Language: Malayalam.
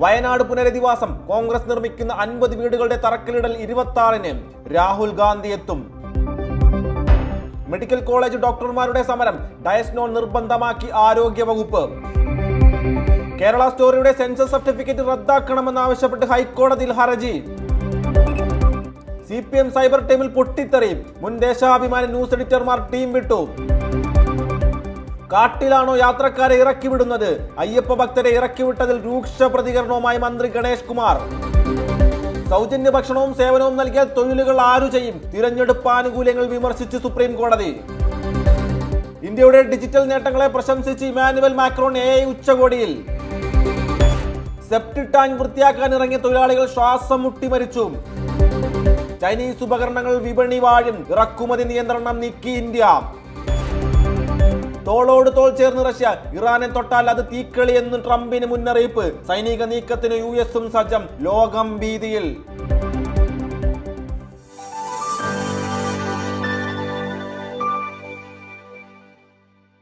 വയനാട് പുനരധിവാസം. കോൺഗ്രസ് നിർമ്മിക്കുന്ന 50 വീടുകളുടെ തറക്കല്ലിടൽ 26-ന്. രാഹുൽ ഗാന്ധി എത്തും. മെഡിക്കൽ കോളേജ് ഡോക്ടർമാരുടെ സമരം. ഡയസ്നോൺ നിർബന്ധമാക്കി ആരോഗ്യ വകുപ്പ്. കേരള സ്റ്റോറിയുടെ സെൻസസ് സർട്ടിഫിക്കറ്റ് റദ്ദാക്കണമെന്നാവശ്യപ്പെട്ട് ഹൈക്കോടതിയിൽ ഹർജി. CPM സൈബർ ടീമിൽ പൊട്ടിത്തെറി. മുൻ ദേശാഭിമാനി ന്യൂസ് എഡിറ്റർമാർ ടീം വിട്ടു. കാട്ടിലാണോ യാത്രക്കാരെ ഇറക്കിവിടുന്നത്? അയ്യപ്പ ഭക്തരെ ഇറക്കിവിട്ടതിൽ രൂക്ഷ പ്രതികരണവുമായി മന്ത്രി ഗണേഷ് കുമാർ. സൗജന്യ ഭക്ഷണവും സേവനവും നൽകിയാൽ തൊഴിലുകൾ ആരു ചെയ്യും? തിരഞ്ഞെടുപ്പ് ആനുകൂല്യങ്ങൾ വിമർശിച്ച് സുപ്രീം കോടതി. ഇന്ത്യയുടെ ഡിജിറ്റൽ നേട്ടങ്ങളെ പ്രശംസിച്ച് ഇമാനുവൽ മാക്രോൺ AI ഉച്ചകോടിയിൽ. സെപ്റ്റിക് ടാങ്ക് വൃത്തിയാക്കാൻ ഇറങ്ങിയ തൊഴിലാളികൾ ശ്വാസം മുട്ടി മരിച്ചു. ചൈനീസ് ഉപകരണങ്ങൾ വിപണി വാഴും. ഇറക്കുമതി നിയന്ത്രണം നീക്കി ഇന്ത്യ. തോളോട് തോൾ ചേർന്ന് റഷ്യ. ഇറാനെ തൊട്ടാൽ അത് തീക്കളി എന്ന് ട്രംപിന് മുന്നറിയിപ്പ്. സൈനിക നീക്കത്തിന് US സജ്ജം. ലോകം ഭീതിയിൽ.